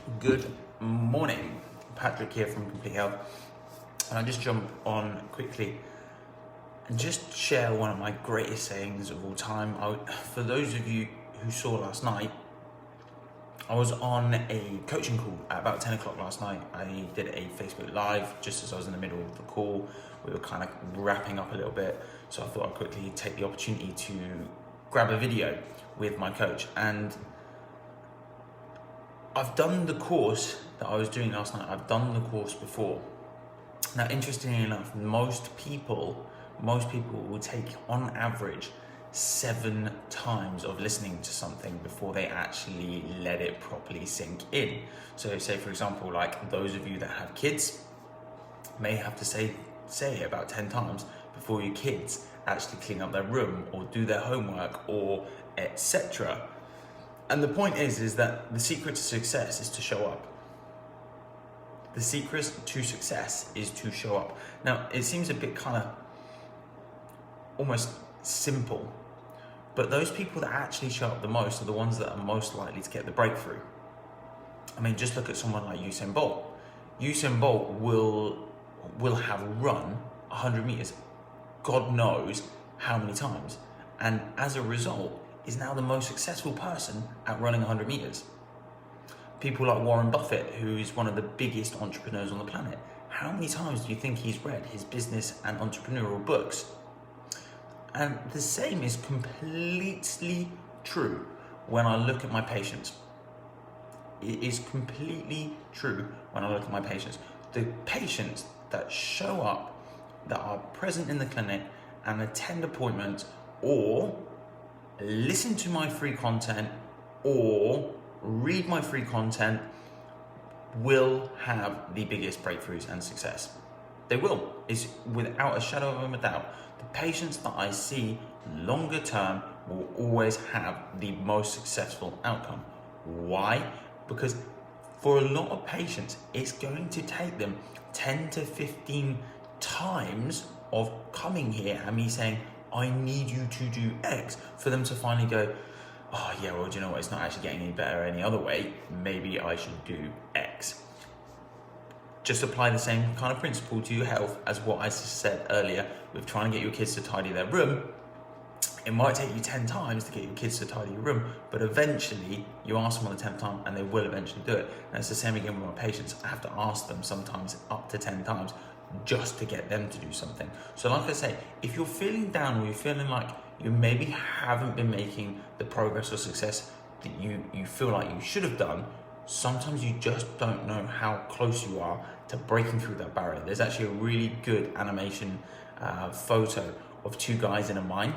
Good morning, Patrick here from Complete Health, and I just jump on quickly and just share one of my greatest sayings of all time. For those of you who saw last night, I was on a coaching call at about 10 o'clock last night. I did a Facebook Live just as I was in the middle of the call. We were kind of wrapping up a little bit, so I thought I'd quickly take the opportunity to grab a video with my coach. And I've done the course that I was doing last night. I've done the course before. Now, interestingly enough, most people will take on average 7 times of listening to something before they actually let it properly sink in. So say, for example, like those of you that have kids may have to say about 10 times before your kids actually clean up their room or do their homework or etc. And the point is that the secret to success is to show up. The secret to success is to show up. Now, it seems a bit kind of almost simple, but those people that actually show up the most are the ones that are most likely to get the breakthrough. I mean, just look at someone like Usain Bolt. Usain Bolt will have run 100 meters, God knows how many times, and as a result, is now the most successful person at running 100 meters. People like Warren Buffett, who is one of the biggest entrepreneurs on the planet. How many times do you think he's read his business and entrepreneurial books? And the same is completely true when I look at my patients. It is completely true when I look at my patients. The patients that show up, that are present in the clinic and attend appointments or listen to my free content or read my free content will have the biggest breakthroughs and success. They will. It's without a shadow of a doubt. The patients that I see longer term will always have the most successful outcome. Why? Because for a lot of patients, it's going to take them 10 to 15 times of coming here and me saying, I need you to do X, for them to finally go, oh yeah, well, do you know what? It's not actually getting any better any other way. Maybe I should do X. Just apply the same kind of principle to your health as what I said earlier with trying to get your kids to tidy their room. It might take you 10 times to get your kids to tidy your room, but eventually you ask them on the 10th time and they will eventually do it. And it's the same again with my patients. I have to ask them sometimes up to 10 times just to get them to do something. So like I say, if you're feeling down or you're feeling like you maybe haven't been making the progress or success that you feel like you should have done, sometimes you just don't know how close you are to breaking through that barrier. There's actually a really good animation photo of 2 guys in a mine,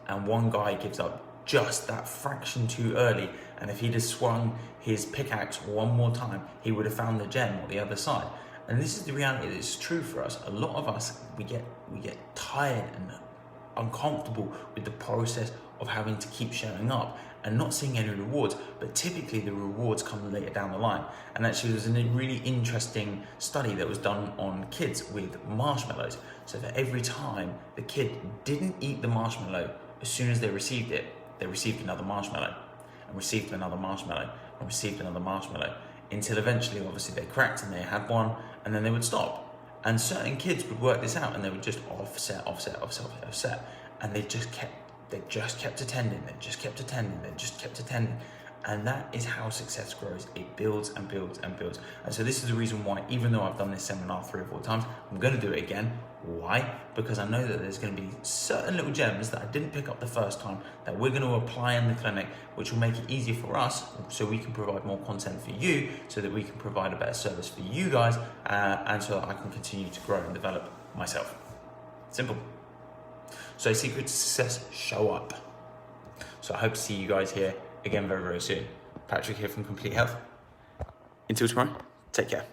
and one guy gives up just that fraction too early, and if he'd have swung his pickaxe one more time, he would have found the gem on the other side. And this is the reality that is true for us. A lot of us, we get tired and uncomfortable with the process of having to keep showing up and not seeing any rewards, but typically the rewards come later down the line. And actually there's a really interesting study that was done on kids with marshmallows. So for every time the kid didn't eat the marshmallow, as soon as they received it, they received another marshmallow and received another marshmallow and received another marshmallow, until eventually obviously they cracked and they had one, and then they would stop. And certain kids would work this out and they would just offset, and they just kept attending. And that is how success grows. It builds and builds and builds. And so this is the reason why, even though I've done this seminar 3 or 4 times, I'm going to do it again. Why? Because I know that there's going to be certain little gems that I didn't pick up the first time that we're going to apply in the clinic, which will make it easier for us so we can provide more content for you, so that we can provide a better service for you guys, and so that I can continue to grow and develop myself. Simple. So secret to success, show up. So I hope to see you guys here again very, very soon. Patrick here from Complete Health. Until tomorrow, take care.